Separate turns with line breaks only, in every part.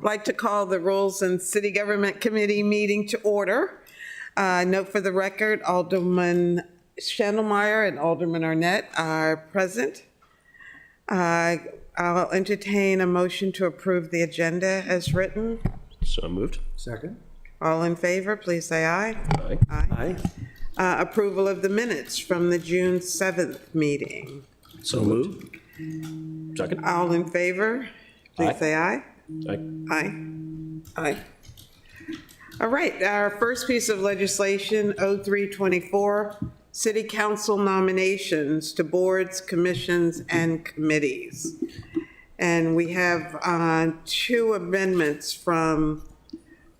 like to call the Rules and City Government Committee meeting to order. Note for the record, Alderman Schandelmeyer and Alderman Arnett are present. I'll entertain a motion to approve the agenda as written.
So moved.
Second.
All in favor, please say aye.
Aye.
Aye. Approval of the minutes from the June 7th meeting.
So moved. Second.
All in favor, please
Aye.
say aye.
Aye.
Aye. Aye. All right, our first piece of legislation, 0324, City Council nominations to boards, commissions, and committees. And we have two amendments from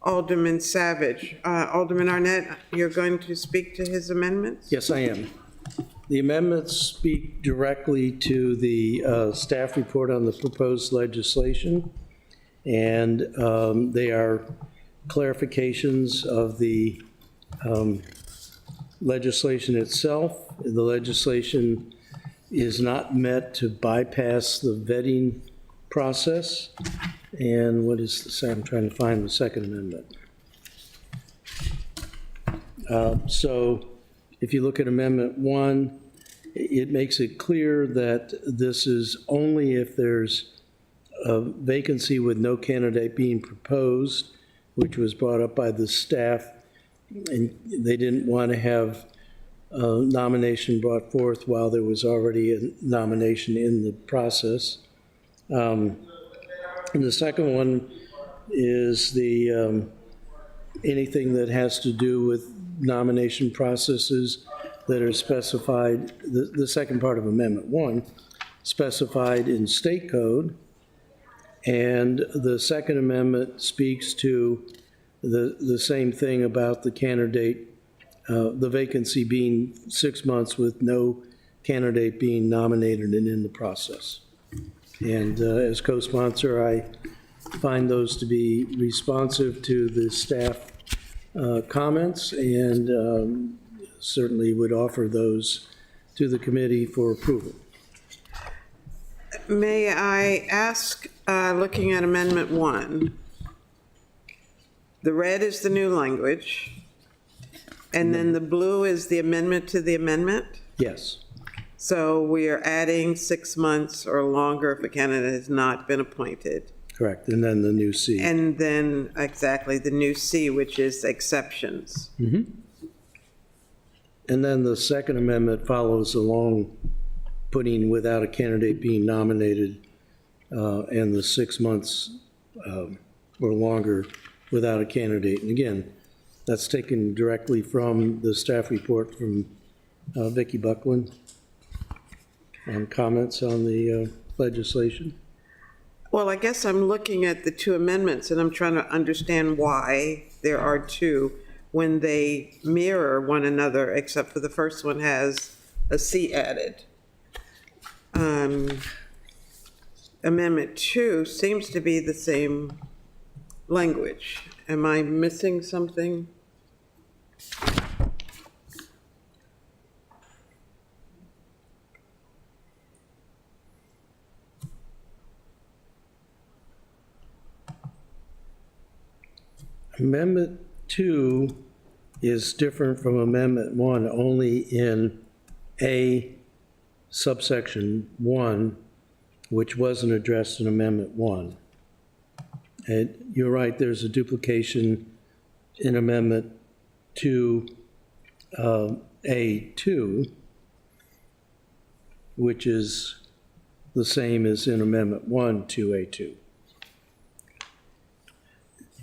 Alderman Savage. Alderman Arnett, you're going to speak to his amendments?
Yes, I am. The amendments speak directly to the staff report on the proposed legislation, and they are clarifications of the legislation itself. The legislation is not meant to bypass the vetting process. And what is the second? I'm trying to find the second amendment. So if you look at Amendment 1, it makes it clear that this is only if there's a vacancy with no candidate being proposed, which was brought up by the staff, and they didn't want to have a nomination brought forth while there was already a nomination in the process. And the second one is the anything that has to do with nomination processes that are specified, the second part of Amendment 1, specified in state code. And the Second Amendment speaks to the same thing about the candidate, the vacancy being 6 months with no candidate being nominated and in the process. And as co-sponsor, I find those to be responsive to the staff comments, and certainly would offer those to the committee for approval.
May I ask, looking at Amendment 1, the red is the new language, and then the blue is the amendment to the amendment?
Yes.
So we are adding 6 months or longer if a candidate has not been appointed.
Correct, and then the new C.
And then, exactly, the new C, which is exceptions.
Mm-hmm. And then the Second Amendment follows along, putting without a candidate being nominated, and the 6 months or longer without a candidate. And again, that's taken directly from the staff report from Vicki Buckland. Comments on the legislation?
Well, I guess I'm looking at the two amendments, and I'm trying to understand why there are two when they mirror one another, except for the first one has a C added. Amendment 2 seems to be the same language. Am I missing something?
Amendment 2 is different from Amendment 1 only in A subsection 1, which wasn't addressed in Amendment 1. And you're right, there's a duplication in Amendment 2, A2, which is the same as in Amendment 1 to A2.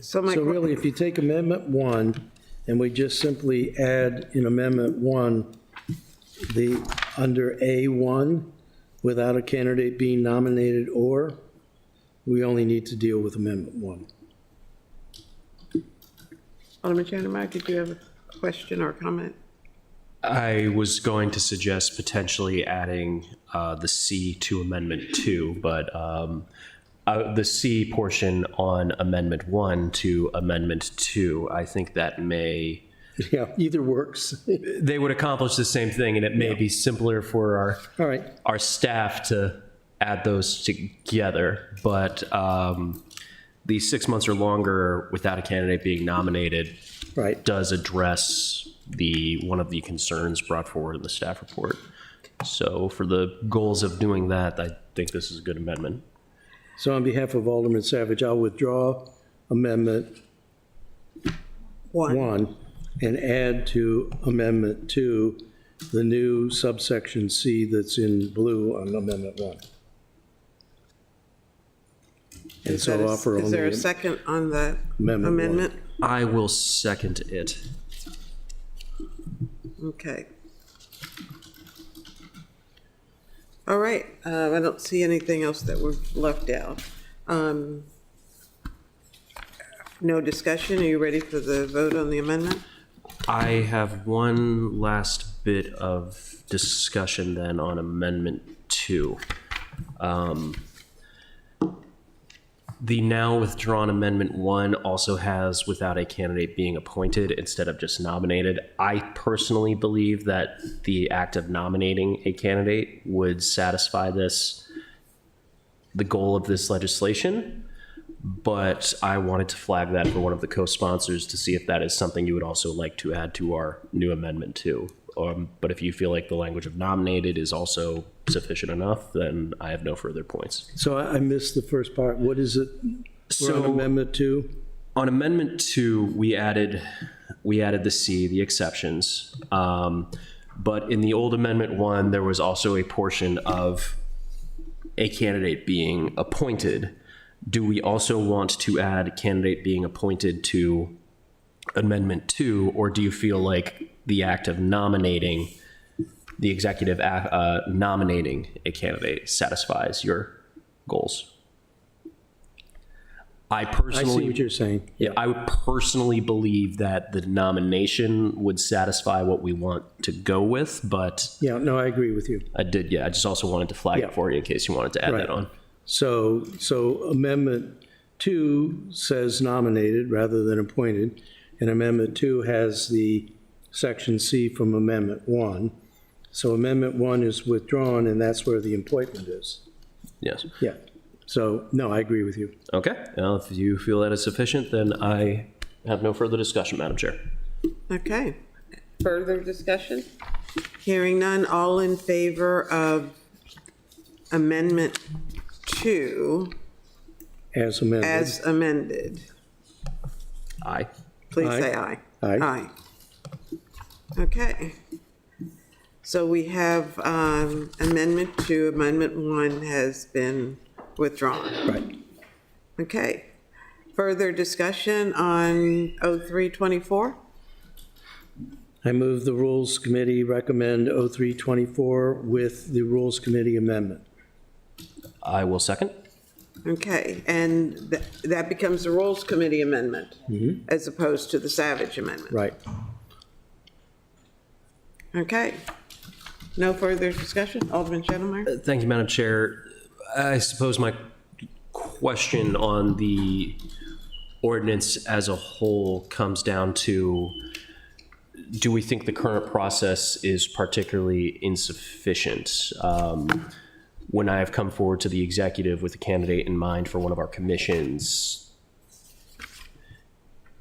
So really, if you take Amendment 1 and we just simply add in Amendment 1 the under A1 without a candidate being nominated, or we only need to deal with Amendment 1.
Alderman Schandelmeyer, did you have a question or comment?
I was going to suggest potentially adding the C to Amendment 2, but the C portion on Amendment 1 to Amendment 2, I think that may...
Yeah, either works.
They would accomplish the same thing, and it may be simpler for our staff to add those together. But the 6 months or longer without a candidate being nominated
Right.
does address one of the concerns brought forward in the staff report. So for the goals of doing that, I think this is a good amendment.
So on behalf of Alderman Savage, I'll withdraw Amendment 1 and add to Amendment 2 the new subsection C that's in blue on Amendment 1. And
Is
so
that a-
offer
Is there a
only
second on the
Amendment one.
amendment?
I will second it.
Okay. All right, I don't see anything else that we've left out. No discussion, are you ready for the vote on the amendment?
I have one last bit of discussion then on Amendment 2. The now withdrawn Amendment 1 also has without a candidate being appointed instead of just nominated. I personally believe that the act of nominating a candidate would satisfy the goal of this legislation, but I wanted to flag that for one of the co-sponsors to see if that is something you would also like to add to our new Amendment 2. But if you feel like the language of nominated is also sufficient enough, then I have no further points.
So I missed the first part. What is it? We're on
So-
Amendment 2?
On Amendment 2, we added the C, the exceptions. But in the old Amendment 1, there was also a portion of a candidate being appointed. Do we also want to add candidate being appointed to Amendment 2, or do you feel like the act of nominating, the executive nominating a candidate satisfies your goals? I
I
personally,
see what you're saying.
yeah, I would personally believe that the nomination would satisfy what we want to go with, but
Yeah, no, I agree with you.
I just also wanted to flag
Yeah.
it for you in case you wanted to add
Right.
that on.
So Amendment 2 says nominated rather than appointed, and Amendment 2 has the Section C from Amendment 1. So Amendment 1 is withdrawn, and that's where the appointment is.
Yes.
Yeah. So, no, I agree with you.
Okay. Well, if you feel that is sufficient, then I have no further discussion, Madam Chair.
Okay, further discussion? Hearing none, all in favor of Amendment 2
As amended.
as amended?
Aye.
Please
Aye.
say aye.
Aye.
Aye. Okay. So we have Amendment 2, Amendment 1 has been withdrawn.
Right.
Okay. Further discussion on 0324?
I move the Rules Committee recommend 0324 with the Rules Committee amendment.
I will second.
Okay, and that becomes the Rules Committee amendment as opposed to the Savage amendment.
Right.
Okay. No further discussion? Alderman Schnellmeyer?
Thank you, Madam Chair. I suppose my question on the ordinance as a whole comes down to, do we think the current process is particularly insufficient? When I have come forward to the executive with a candidate in mind for one of our commissions,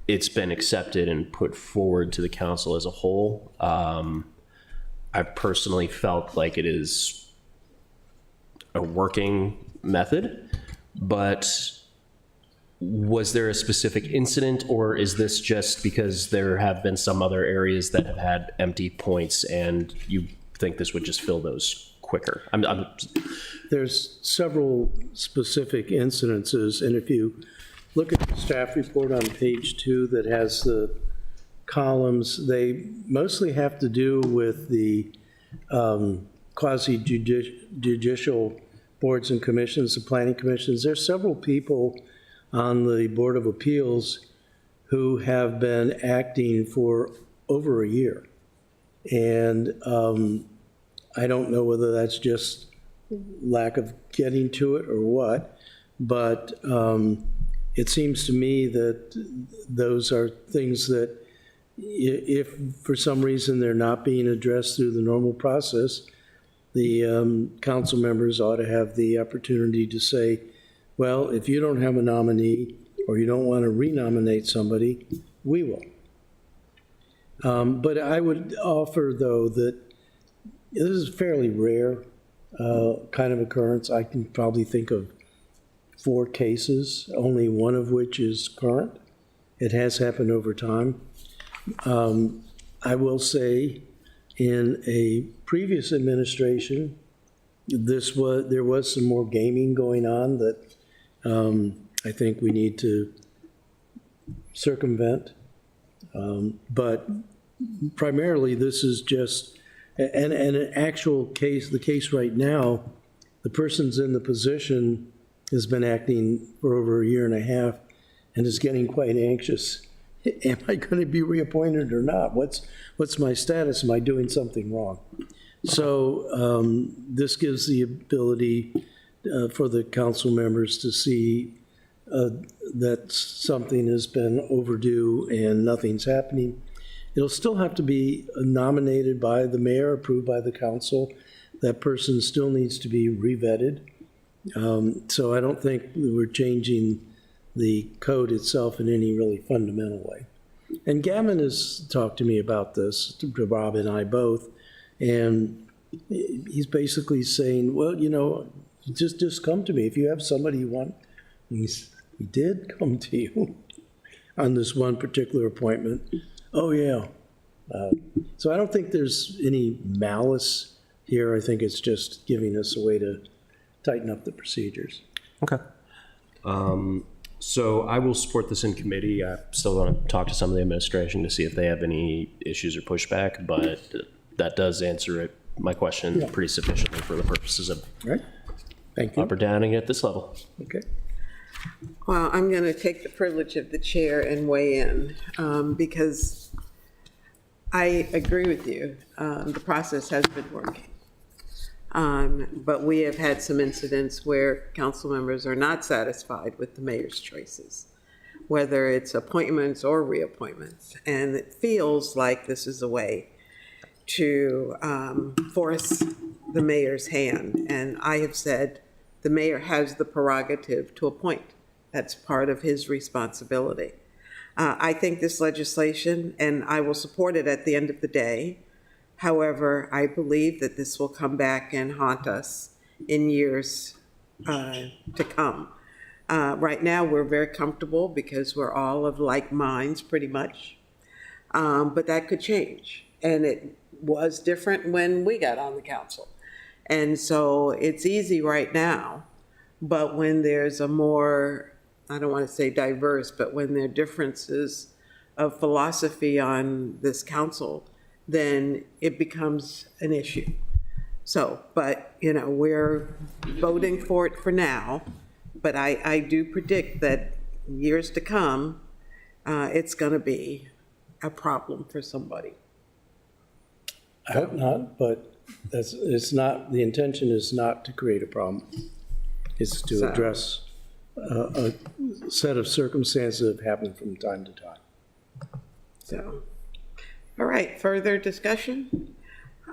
it's been accepted and put forward to the council as a whole. I've personally felt like it is a working method, but was there a specific incident, or is this just because there have been some other areas that have had empty points and you think this would just fill those quicker?
There's several specific incidences, and if you look at the staff report on page 2 that has the columns, they mostly have to do with the quasi-judicial boards and commissions, the planning commissions. There's several people on the Board of Appeals who have been acting for over a year. And I don't know whether that's just lack of getting to it or what, but it seems to me that those are things that if for some reason they're not being addressed through the normal process, the council members ought to have the opportunity to say, well, if you don't have a nominee, or you don't want to renominate somebody, we will. But I would offer, though, that this is a fairly rare kind of occurrence. I can probably think of 4 cases, only one of which is current. It has happened over time. I will say, in a previous administration, there was some more gaming going on that I think we need to circumvent. But primarily, this is just, and an actual case, the case right now, the person's in the position has been acting for over a year and a half and is getting quite anxious. Am I going to be reappointed or not? What's my status? Am I doing something wrong? So this gives the ability for the council members to see that something has been overdue and nothing's happening. It'll still have to be nominated by the mayor, approved by the council. That person still needs to be revetted. So I don't think we're changing the code itself in any really fundamental way. And Gavin has talked to me about this, to Rob and I both, and he's basically saying, well, you know, just come to me. If you have somebody you want, he did come to you on this one particular appointment. Oh, yeah. So I don't think there's any malice here. I think it's just giving us a way to tighten up the procedures.
Okay. So I will support this in committee. I still want to talk to some of the administration to see if they have any issues or pushback, but that does answer my question pretty sufficiently for the purposes of
Right? Thank you.
up or downing at this level.
Okay.
Well, I'm going to take the privilege of the chair and weigh in because I agree with you. The process has been working. But we have had some incidents where council members are not satisfied with the mayor's choices, whether it's appointments or reappointments. And it feels like this is a way to force the mayor's hand. And I have said the mayor has the prerogative to appoint. That's part of his responsibility. I think this legislation, and I will support it at the end of the day. However, I believe that this will come back and haunt us in years to come. Right now, we're very comfortable because we're all of like minds, pretty much. But that could change. And it was different when we got on the council. And so it's easy right now. But when there's a more, I don't want to say diverse, but when there are differences of philosophy on this council, then it becomes an issue. So, but, you know, we're voting for it for now, but I do predict that years to come, it's going to be a problem for somebody.
I hope not, but it's not, the intention is not to create a problem. It's to address a set of circumstances that have happened from time to time.
So, all right, further discussion?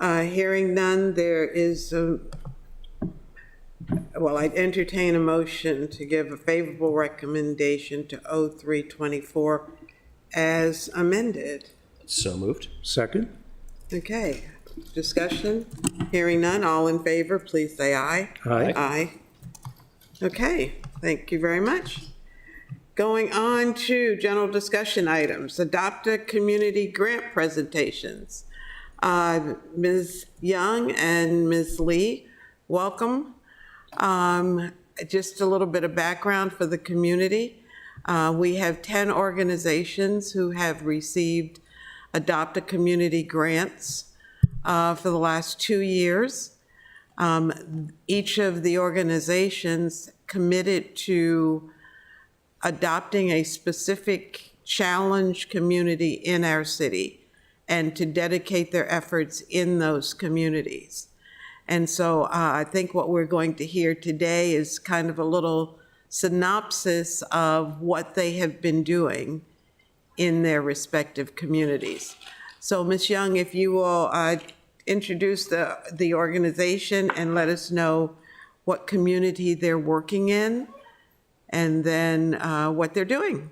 Hearing none, there is, well, I'd entertain a motion to give a favorable recommendation to 0324 as amended.
So moved.
Second?
Okay, discussion? Hearing none, all in favor, please say aye.
Aye.
Aye. Okay, thank you very much. Going on to general discussion items, adopt a community grant presentations. Ms. Young and Ms. Lee, welcome. Just a little bit of background for the community. We have 10 organizations who have received Adopt a Community grants for the last 2 years. Each of the organizations committed to adopting a specific challenge community in our city and to dedicate their efforts in those communities. And so I think what we're going to hear today is kind of a little synopsis of what they have been doing in their respective communities. So Ms. Young, if you will introduce the organization and let us know what community they're working in, and then what they're doing.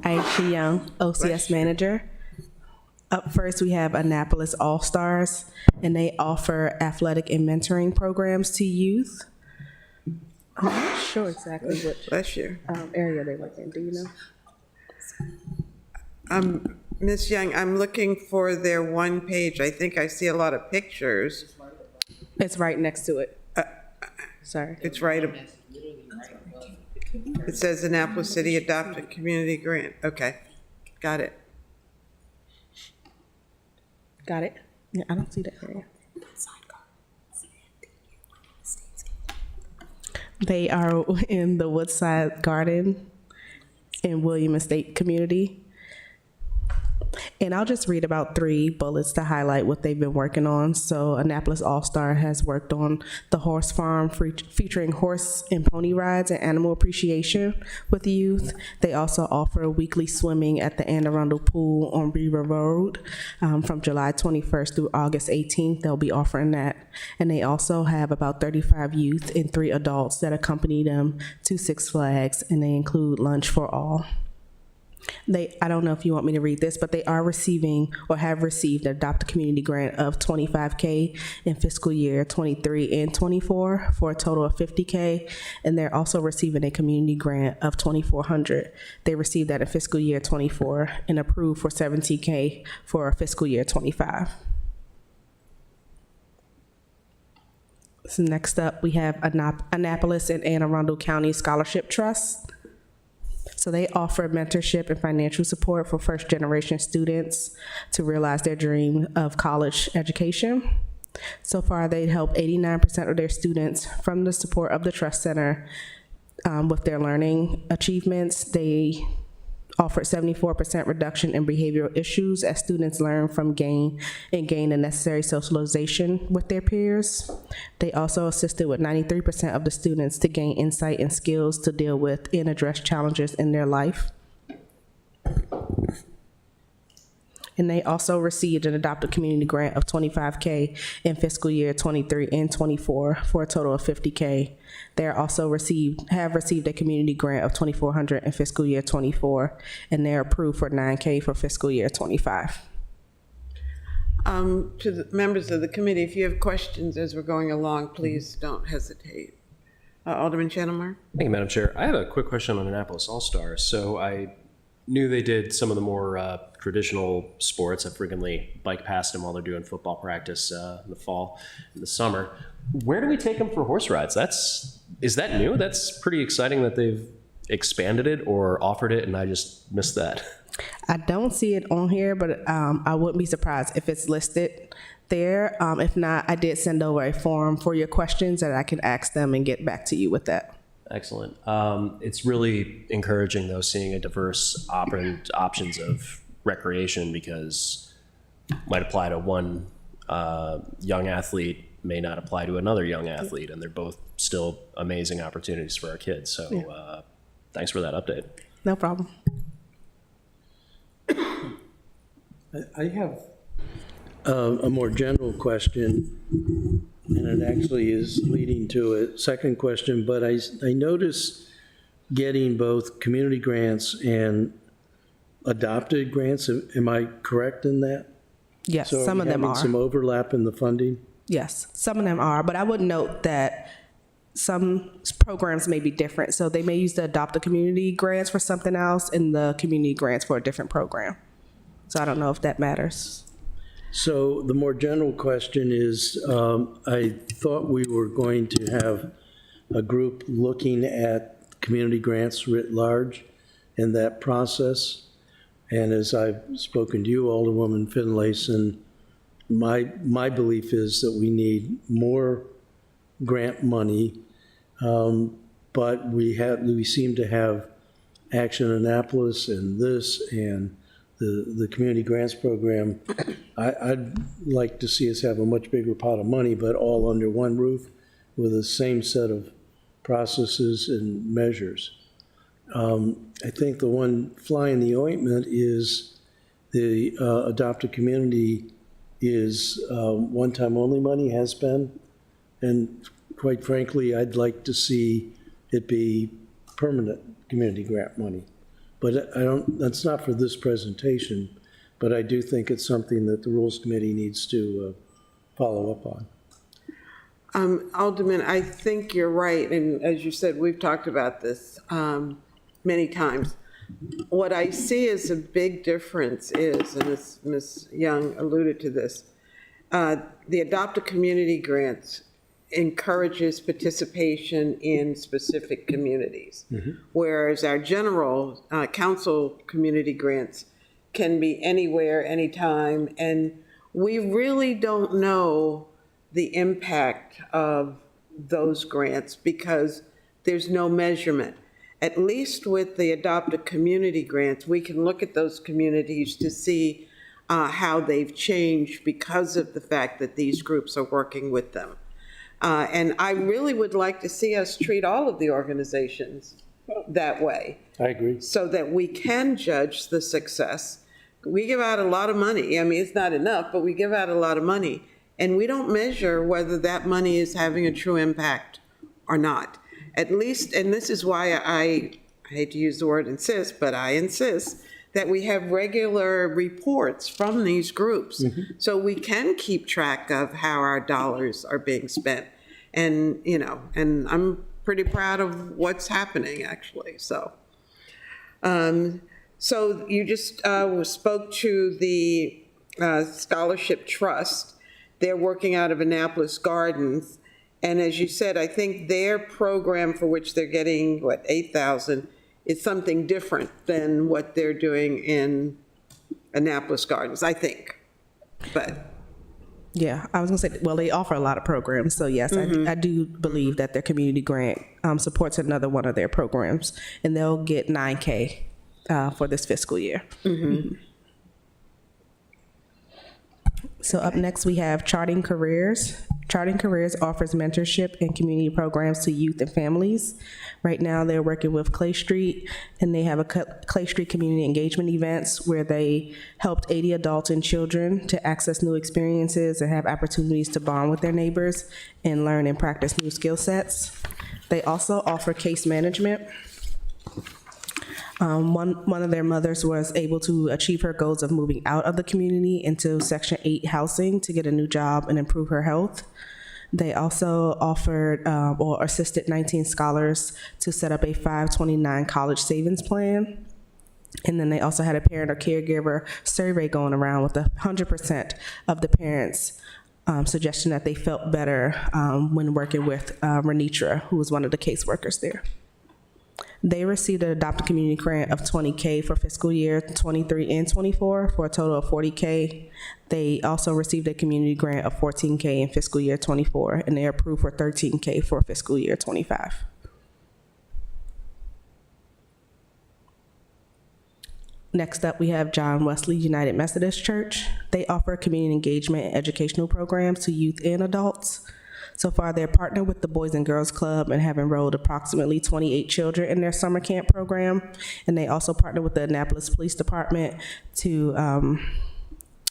Aisha Young, OCS Manager. Up first, we have Annapolis All-Stars, and they offer athletic and mentoring programs to youth. I'm not sure exactly which
Bless you.
area they work in. Do you know?
Ms. Young, I'm looking for their one page. I think I see a lot of pictures.
It's right next to it. Sorry.
It's right. It says Annapolis City Adopted Community Grant. Okay, got it.
Got it? Yeah, I don't see that area. They are in the Woodside Garden in William Estate Community. And I'll just read about 3 bullets to highlight what they've been working on. So Annapolis All-Star has worked on the horse farm featuring horse and pony rides and animal appreciation with youth. They also offer weekly swimming at the Anne Arundel Pool on Beaver Road from July 21st through August 18th. They'll be offering that. And they also have about 35 youth and 3 adults that accompany them to Six Flags, and they include lunch for all. I don't know if you want me to read this, but they are receiving or have received an Adopt a Community grant of $25K in fiscal year 23 and 24 for a total of $50K. And they're also receiving a community grant of $2,400. They received that in fiscal year 24 and approved for $17K for fiscal year 25. So next up, we have Annapolis and Anne Arundel County Scholarship Trust. So they offer mentorship and financial support for first-generation students to realize their dream of college education. So far, they help 89% of their students from the support of the Trust Center with their learning achievements. They offered 74% reduction in behavioral issues as students learn from gain the necessary socialization with their peers. They also assisted with 93% of the students to gain insight and skills to deal with and address challenges in their life. And they also received an Adopt a Community grant of $25K in fiscal year 23 and 24 for a total of $50K. They also have received a community grant of $2,400 in fiscal year 24, and they're approved for $9K for fiscal year 25.
To the members of the committee, if you have questions as we're going along, please don't hesitate. Alderman Chandler?
Thank you, Madam Chair. I have a quick question on Annapolis All-Stars. So I knew they did some of the more traditional sports. I frequently bike past them while they're doing football practice in the fall and the summer. Where do we take them for horse rides? Is that new? That's pretty exciting that they've expanded it or offered it, and I just missed that.
I don't see it on here, but I wouldn't be surprised if it's listed there. If not, I did send over a form for your questions that I can ask them and get back to you with that.
Excellent. It's really encouraging, though, seeing a diverse options of recreation, because might apply to one young athlete, may not apply to another young athlete, and they're both still amazing opportunities for our kids. So thanks for that update.
No problem.
I have a more general question, and it actually is leading to a second question, but I noticed getting both community grants and adopted grants. Am I correct in that?
Yes,
So
some of them are.
Some overlap in the funding?
Yes, some of them are, but I would note that some programs may be different. So they may use the Adopt a Community grants for something else and the community grants for a different program. So I don't know if that matters.
So the more general question is, I thought we were going to have a group looking at community grants writ large in that process. And as I've spoken to you, Alderwoman Finlayson, my belief is that we need more grant money, but we seem to have Action Annapolis and this and the community grants program. I'd like to see us have a much bigger pot of money, but all under one roof with the same set of processes and measures. I think the one fly in the ointment is the Adopt a Community is one-time only money, has been. And quite frankly, I'd like to see it be permanent community grant money. But I don't, that's not for this presentation, but I do think it's something that the Rules Committee needs to follow up on.
Alderman, I think you're right, and as you said, we've talked about this many times. What I see as a big difference is, and Ms. Young alluded to this, the Adopt a Community grants encourages participation in specific communities, whereas our general council community grants can be anywhere, anytime, and we really don't know the impact of those grants because there's no measurement. At least with the Adopt a Community grants, we can look at those communities to see how they've changed because of the fact that these groups are working with them. And I really would like to see us treat all of the organizations that way.
I agree.
So that we can judge the success. We give out a lot of money. I mean, it's not enough, but we give out a lot of money. And we don't measure whether that money is having a true impact or not. At least, and this is why I hate to use the word insist, but I insist that we have regular reports from these groups so we can keep track of how our dollars are being spent. And, you know, and I'm pretty proud of what's happening, actually, so. So you just spoke to the Scholarship Trust. They're working out of Annapolis Gardens. And as you said, I think their program for which they're getting, what, $8,000 is something different than what they're doing in Annapolis Gardens, I think. But
Yeah, I was gonna say, well, they offer a lot of programs, so yes, I do believe that their community grant supports another one of their programs, and they'll get $9K for this fiscal year. So up next, we have Charting Careers. Charting Careers offers mentorship and community programs to youth and families. Right now, they're working with Clay Street, and they have a Clay Street community engagement events where they helped 80 adults and children to access new experiences and have opportunities to bond with their neighbors and learn and practice new skill sets. They also offer case management. One of their mothers was able to achieve her goals of moving out of the community into Section 8 housing to get a new job and improve her health. They also offered or assisted 19 scholars to set up a 529 college savings plan. And then they also had a parent or caregiver survey going around with 100% of the parents suggesting that they felt better when working with Renitra, who was one of the caseworkers there. They received an Adopt a Community grant of $20K for fiscal year 23 and 24 for a total of $40K. They also received a community grant of $14K in fiscal year 24, and they are approved for $13K for fiscal year 25. Next up, we have John Wesley United Methodist Church. They offer community engagement and educational programs to youth and adults. So far, they're partnered with the Boys and Girls Club and have enrolled approximately 28 children in their summer camp program. And they also partner with the Annapolis Police Department to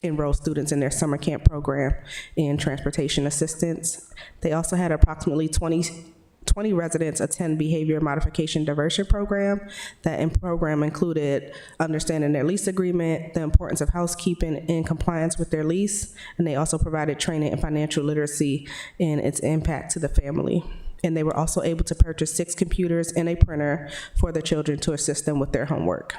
enroll students in their summer camp program in transportation assistance. They also had approximately 20 residents attend behavior modification diversion program. That program included understanding their lease agreement, the importance of housekeeping in compliance with their lease, and they also provided training in financial literacy and its impact to the family. And they were also able to purchase 6 computers and a printer for the children to assist them with their homework.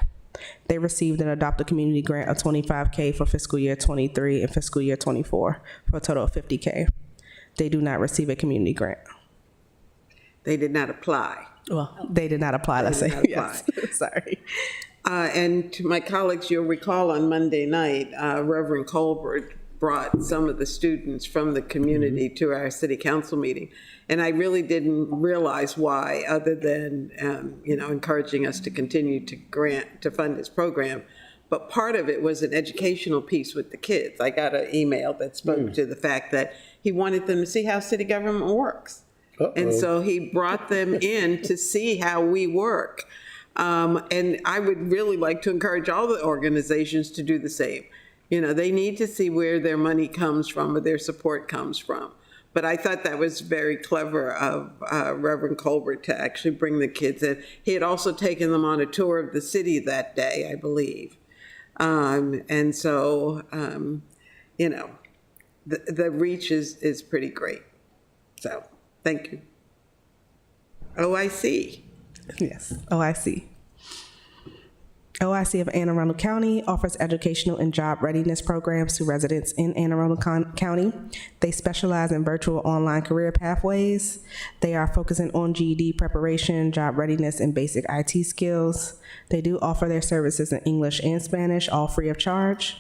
They received an Adopt a Community grant of $25K for fiscal year 23 and fiscal year 24 for a total of $50K. They do not receive a community grant.
they did not apply.
Well, they did not apply, let's say. Yes. Sorry.
And to my colleagues, you'll recall on Monday night, Reverend Colbert brought some of the students from the community to our city council meeting. And I really didn't realize why, other than, encouraging us to continue to fund this program. But part of it was an educational piece with the kids. I got an email that spoke to the fact that he wanted them to see how city government works. And so he brought them in to see how we work. And I would really like to encourage all the organizations to do the same. You know, they need to see where their money comes from or their support comes from. But I thought that was very clever of Reverend Colbert to actually bring the kids in. He had also taken them on a tour of the city that day, I believe. And so, you know, the reach is pretty great. So, thank you. OIC.
Yes, OIC. OIC of Anne Arundel County offers educational and job readiness programs to residents in Anne Arundel County. They specialize in virtual online career pathways. They are focusing on GED preparation, job readiness, and basic IT skills. They do offer their services in English and Spanish, all free of charge.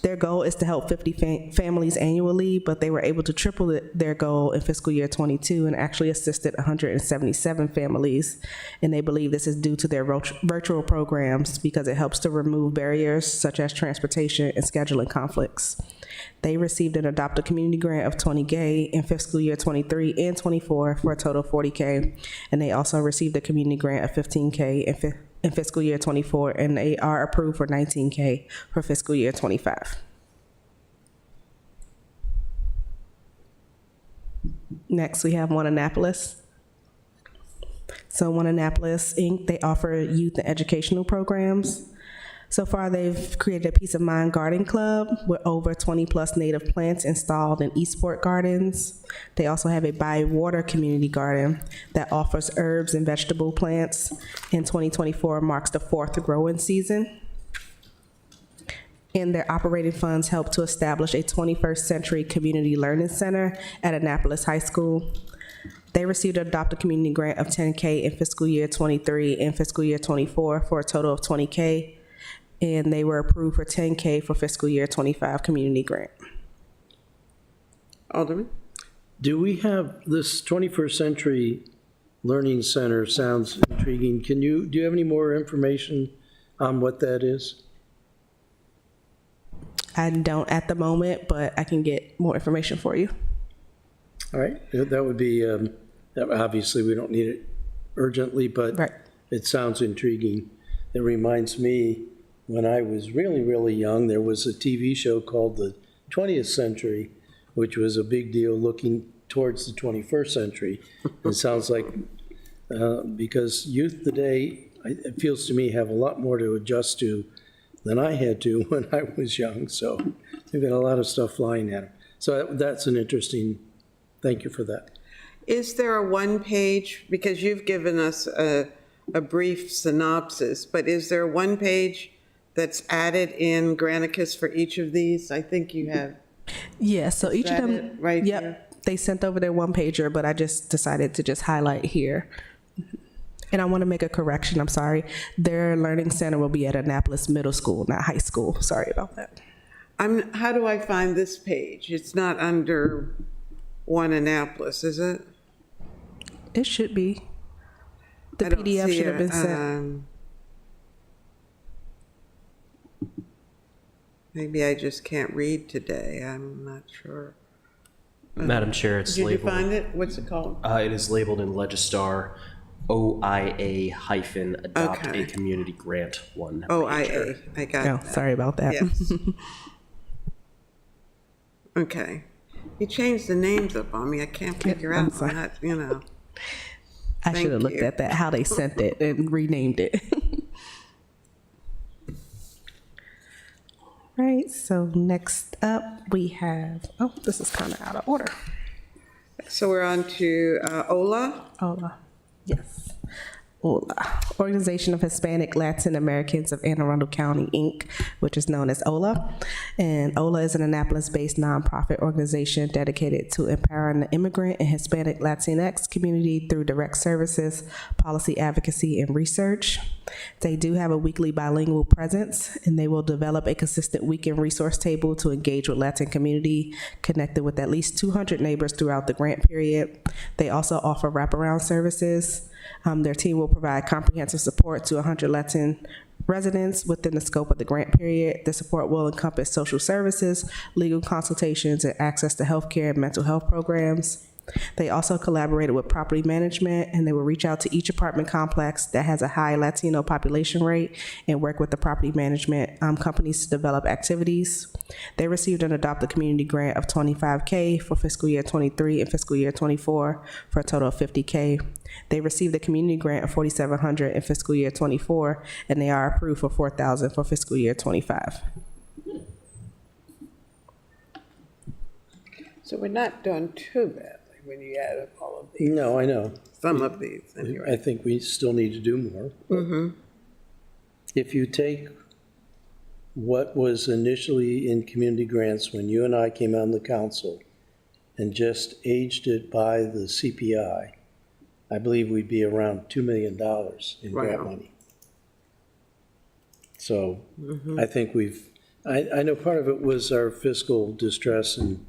Their goal is to help 50 families annually, but they were able to triple their goal in fiscal year 22 and actually assisted 177 families. And they believe this is due to their virtual programs because it helps to remove barriers such as transportation and scheduling conflicts. They received an Adopt a Community grant of $20K in fiscal year 23 and 24 for a total of $40K. And they also received a community grant of $15K in fiscal year 24, and they are approved for $19K for fiscal year 25. Next, we have One Annapolis. So One Annapolis, Inc., they offer youth and educational programs. So far, they've created a Peace of Mind Garden Club with over 20 plus native plants installed in Eastport Gardens. They also have a By Water community garden that offers herbs and vegetable plants. In 2024 marks the 4th growing season. And their operating funds help to establish a 21st Century Community Learning Center at Annapolis High School. They received an Adopt a Community grant of $10K in fiscal year 23 and fiscal year 24 for a total of $20K. And they were approved for $10K for fiscal year 25 community grant.
Alderman?
Do we have this 21st Century Learning Center? Sounds intriguing. Do you have any more information on what that is?
I don't at the moment, but I can get more information for you.
All right, that would be, obviously we don't need it urgently, but
Right.
it sounds intriguing. It reminds me, when I was really, really young, there was a TV show called The 20th Century, which was a big deal looking towards the 21st century. It sounds like, because youth today, it feels to me, have a lot more to adjust to than I had to when I was young. So they've got a lot of stuff flying at them. So that's an interesting, thank you for that.
Is there a one-page, because you've given us a brief synopsis, but is there a one-page that's added in Granicus for each of these? I think you have.
Yeah, so each of
that
them,
it right
yep,
here?
they sent over their one pager, but I just decided to just highlight here. And I want to make a correction, I'm sorry. Their learning center will be at Annapolis Middle School, not high school. Sorry about that.
How do I find this page? It's not under One Annapolis, is it?
It should be. The
I don't
PDF
see
should have been
it.
sent.
Maybe I just can't read today. I'm not sure.
Madam Chair, it's
Did you
labeled.
find it? What's it called?
It is labeled in Legistar OIA-Adopt
Okay.
a Community Grant 1.
OIA. I got
Oh,
it.
sorry about that.
Yes. Okay. You changed the names up on me. I can't figure
I'm
out
sorry.
that, you know.
I should have
Thank
looked
you.
at that, how they sent it and renamed it. Right, so next up we have, oh, this is kind of out of order.
So we're on to OLA.
OLA, yes. OLA, Organization of Hispanic Latin Americans of Anne Arundel County, Inc., which is known as OLA. And OLA is an Annapolis-based nonprofit organization dedicated to empowering the immigrant and Hispanic Latinx community through direct services, policy advocacy, and research. They do have a weekly bilingual presence, and they will develop a consistent weekend resource table to engage with Latin community, connected with at least 200 neighbors throughout the grant period. They also offer wraparound services. Their team will provide comprehensive support to 100 Latin residents within the scope of the grant period. The support will encompass social services, legal consultations, and access to healthcare and mental health programs. They also collaborated with property management, and they will reach out to each apartment complex that has a high Latino population rate and work with the property management companies to develop activities. They received an Adopt a Community grant of $25K for fiscal year 23 and fiscal year 24 for a total of $50K. They received a community grant of $4,700 in fiscal year 24, and they are approved for $4,000 for fiscal year 25.
So we're not doing too badly when you add up all of these,
No, I know.
some of these,
I
anyway.
think we still need to do more. If you take what was initially in community grants when you and I came on the council and just aged it by the CPI, I believe we'd be around $2 million in grant
Wow.
money. So I think I know part of it was our fiscal distress in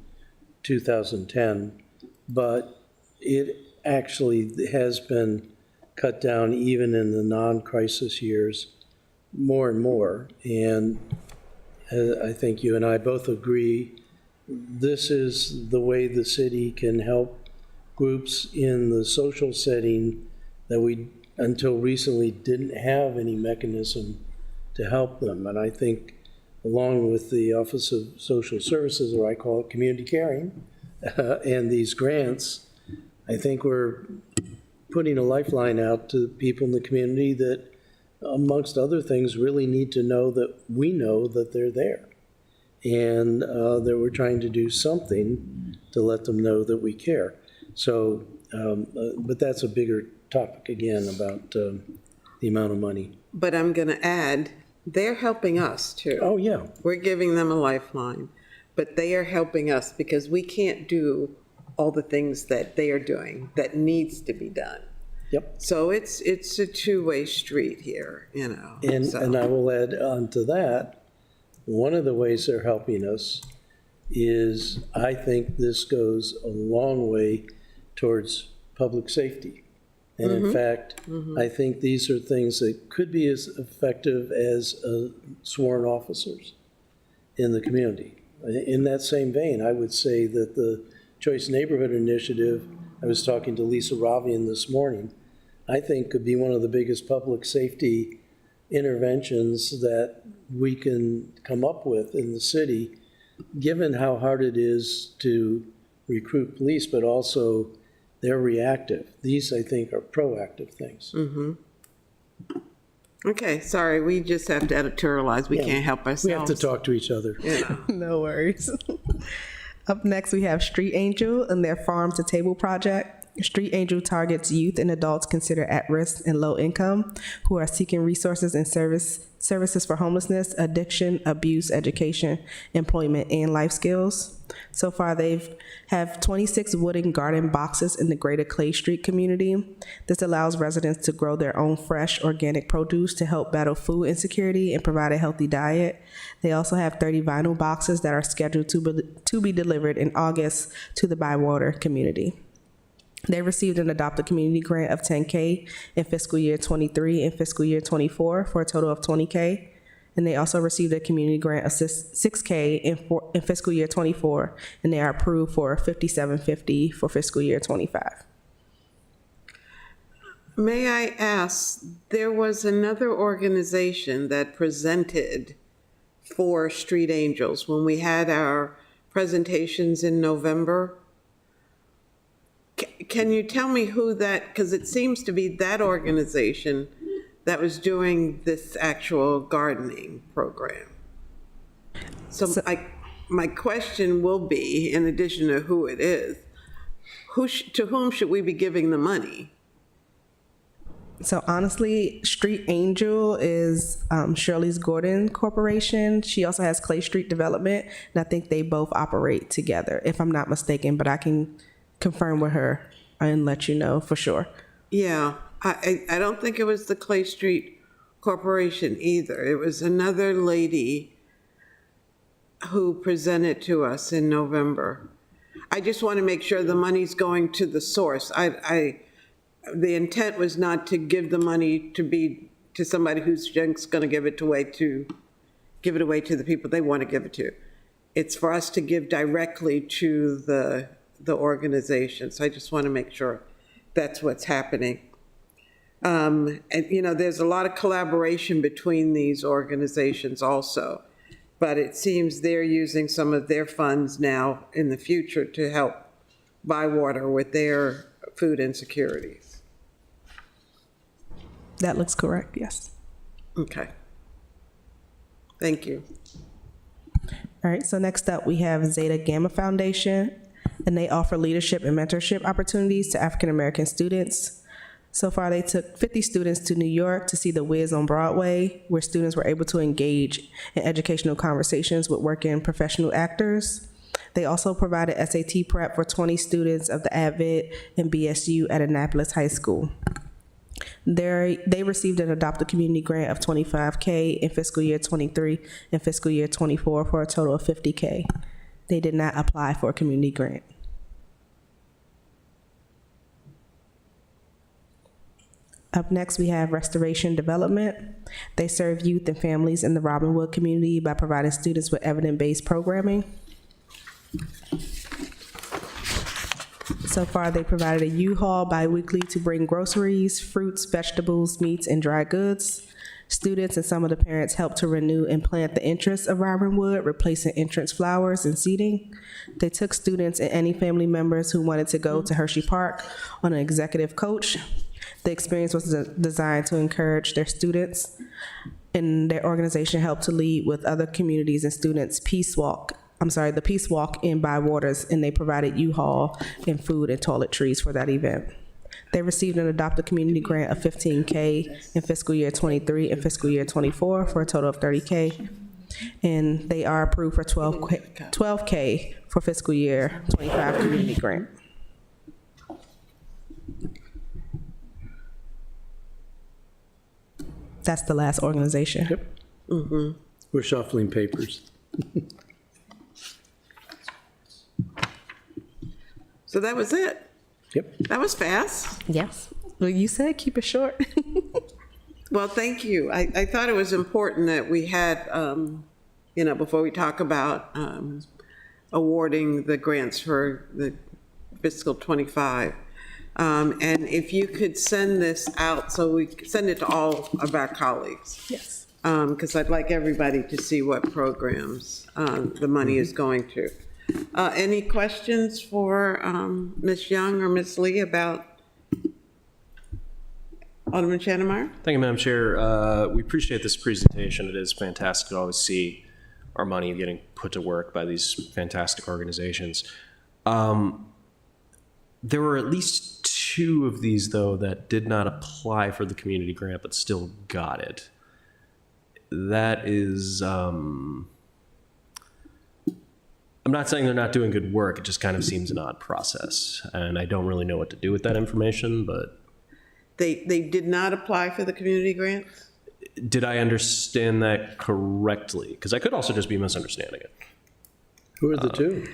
2010, but it actually has been cut down even in the non-crisis years more and more. And I think you and I both agree, this is the way the city can help groups in the social setting that we, until recently, didn't have any mechanism to help them. And I think along with the Office of Social Services, or I call it community caring, and these grants, I think we're putting a lifeline out to people in the community that, amongst other things, really need to know that we know that they're there. And that we're trying to do something to let them know that we care. So, but that's a bigger topic again about the amount of money.
But I'm going to add, they're helping us too.
Oh, yeah.
We're giving them a lifeline, but they are helping us because we can't do all the things that they are doing that needs to be done.
Yep.
So it's a two-way street here, you know. so.
And I will add on to that, one of the ways they're helping us is I think this goes a long way towards public safety. And in fact, I think these are things that could be as effective as sworn officers in the community. In that same vein, I would say that the Choice Neighborhood Initiative, I was talking to Lisa Ravian this morning, I think could be one of the biggest public safety interventions that we can come up with in the city, given how hard it is to recruit police, but also they're reactive. These, I think, are proactive things.
Okay, sorry, we just have to editorialize. We
Yeah.
can't help ourselves.
We have to talk to each other.
You know.
No worries. Up next, we have Street Angel and their Farm to Table project. Street Angel targets youth and adults considered at risk and low income who are seeking resources and services for homelessness, addiction, abuse, education, employment, and life skills. So far, they've have 26 wooden garden boxes in the greater Clay Street community. This allows residents to grow their own fresh, organic produce to help battle food insecurity and provide a healthy diet. They also have 30 vinyl boxes that are scheduled to be delivered in August to the Bywater community. They received an Adopt a Community grant of $10K in fiscal year 23 and fiscal year 24 for a total of $20K. And they also received a community grant of $6K in fiscal year 24, and they are approved for $57.50 for fiscal year 25.
May I ask, there was another organization that presented for Street Angels when we had our presentations in November. Can you tell me who that, because it seems to be that organization that was doing this actual gardening program. So my question will be, in addition to who it is, to whom should we be giving the money?
So honestly, Street Angel is Shirley's Gordon Corporation. She also has Clay Street Development, and I think they both operate together, if I'm not mistaken, but I can confirm with her and let you know for sure.
Yeah, I don't think it was the Clay Street Corporation either. It was another lady who presented to us in November. I just want to make sure the money's going to the source. The intent was not to give the money to somebody who's just going to give it away to the people they want to give it to. It's for us to give directly to the the organizations. I just want to make sure that's what's happening. And, you know, there's a lot of collaboration between these organizations also, but it seems they're using some of their funds now in the future to help Bywater with their food insecurities.
That looks correct, yes.
Okay. Thank you.
All right, so next up, we have Zeta Gamma Foundation, and they offer leadership and mentorship opportunities to African-American students. So far, they took 50 students to New York to see The Wiz on Broadway, where students were able to engage in educational conversations with working professional actors. They also provided SAT prep for 20 students of the Advent and BSU at Annapolis High School. They received an Adopt a Community grant of $25K in fiscal year 23 and fiscal year 24 for a total of $50K. They did not apply for a community grant. Up next, we have Restoration Development. They serve youth and families in the Robinwood community by providing students with evidence-based programming. So far, they provided a U-Haul bi-weekly to bring groceries, fruits, vegetables, meats, and dry goods. Students and some of the parents helped to renew and plant the entrance of Robinwood, replacing entrance flowers and seating. They took students and any family members who wanted to go to Hershey Park on an executive coach. The experience was designed to encourage their students, and their organization helped to lead with other communities and students the Peace Walk in Bywaters, and they provided U-Haul and food and toiletries for that event. They received an Adopt a Community grant of $15K in fiscal year 23 and fiscal year 24 for a total of $30K. And they are approved for $12K for fiscal year 25 community grant. That's the last organization.
Yep. We're shuffling papers.
So that was it.
Yep.
That was fast.
Yes. Well, you said keep it short.
Well, thank you. I thought it was important that we had, you know, before we talk about awarding the grants for the fiscal 25. And if you could send this out, so we send it to all of our colleagues.
Yes.
Because I'd like everybody to see what programs the money is going to. Any questions for Ms. Young or Ms. Lee about Alderman Channemeyer?
Thank you, Madam Chair. We appreciate this presentation. It is fantastic to always see our money getting put to work by these fantastic organizations. There were at least 2 of these, though, that did not apply for the community grant but still got it. That is, I'm not saying they're not doing good work. It just kind of seems an odd process. And I don't really know what to do with that information, but.
They did not apply for the community grant?
Did I understand that correctly? Because I could also just be misunderstanding it.
Who are the 2?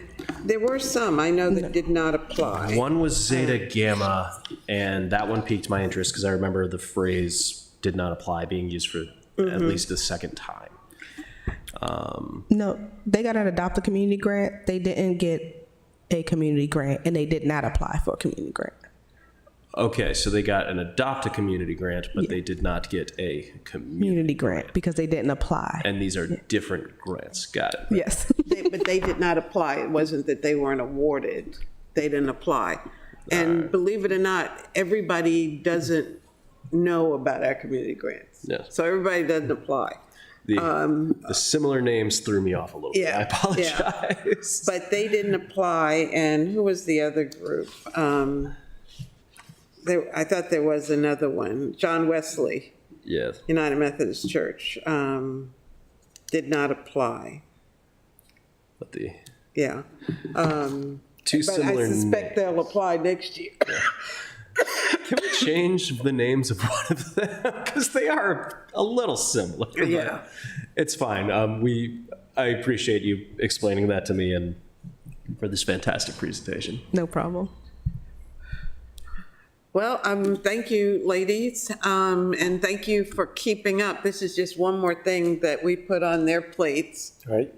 There were some, I know, that did not apply.
One was Zeta Gamma, and that one piqued my interest because I remember the phrase "did not apply" being used for at least the second time.
No, they got an Adopt a Community grant. They didn't get a community grant, and they did not apply for a community grant.
Okay, so they got an Adopt a Community grant, but they did not get a community
Grant because they didn't apply.
And these are different grants. Got it.
Yes.
But they did not apply. It wasn't that they weren't awarded. They didn't apply. And believe it or not, everybody doesn't know about our community grants.
Yes.
So everybody doesn't apply.
The similar names threw me off a little bit.
Yeah,
I apologize.
But they didn't apply, and who was the other group? I thought there was another one. John Wesley,
Yes.
United Methodist Church, did not apply.
But the
Yeah.
2
But
similar
I suspect
names.
they'll apply next year.
Can we change the names of one of them? Because they are a little similar. but
Yeah.
It's fine. I appreciate you explaining that to me and for this fantastic presentation.
No problem.
Well, thank you, ladies, and thank you for keeping up. This is just one more thing that we put on their plates
Right?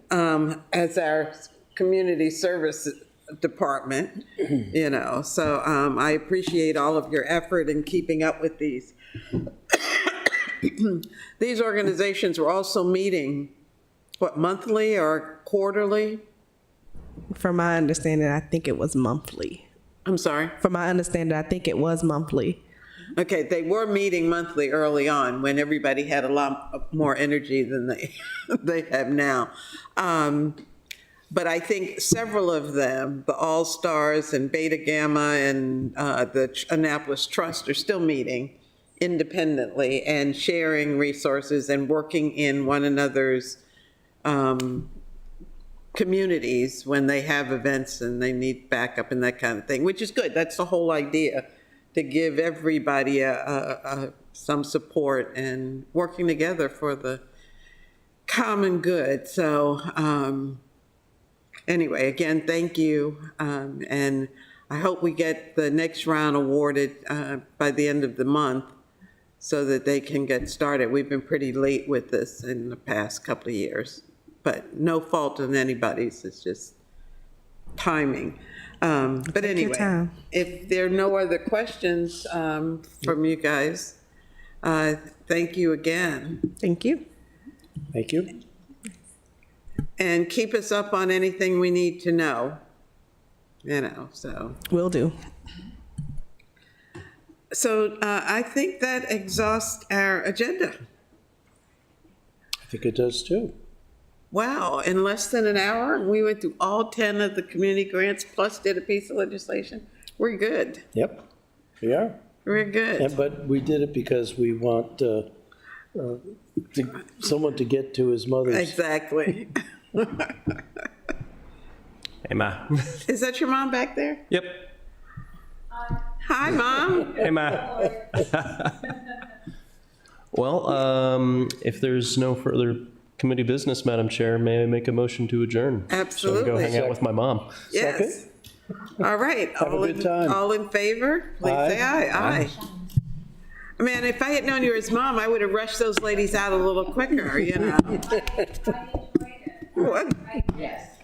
as our community service department, you know, so I appreciate all of your effort in keeping up with these. These organizations were also meeting, what, monthly or quarterly?
From my understanding, I think it was monthly.
I'm sorry?
From my understanding, I think it was monthly.
Okay, they were meeting monthly early on when everybody had a lot more energy than they have now. But I think several of them, the All-Stars and Beta Gamma and the Annapolis Trust, are still meeting independently and sharing resources and working in one another's communities when they have events and they need backup and that kind of thing, which is good. That's the whole idea, to give everybody some support and working together for the common good. So anyway, again, thank you. And I hope we get the next round awarded by the end of the month so that they can get started. We've been pretty late with this in the past couple of years, but no fault of anybody's. It's just timing. But anyway,
time.
if there are no other questions from you guys, thank you again.
Thank you.
Thank you.
And keep us up on anything we need to know, you know, so.
Will do.
So I think that exhausts our agenda.
I think it does too.
Wow, in less than an hour, we went through all 10 of the community grants plus did a piece of legislation. We're good.
Yep, we are.
We're good.
But we did it because we want someone to get to his mother's.
Exactly.
Hey, Ma.
Is that your mom back there?
Yep.
Hi, Mom.
Hey, Ma. Well, if there's no further committee business, Madam Chair, may I make a motion to adjourn?
Absolutely.
So I can go hang out with my mom.
Yes. All right.
Have a good time.
All in favor, please say aye. Aye. Man, if I had known you were his mom, I would have rushed those ladies out a little quicker, you know. What?
Yes.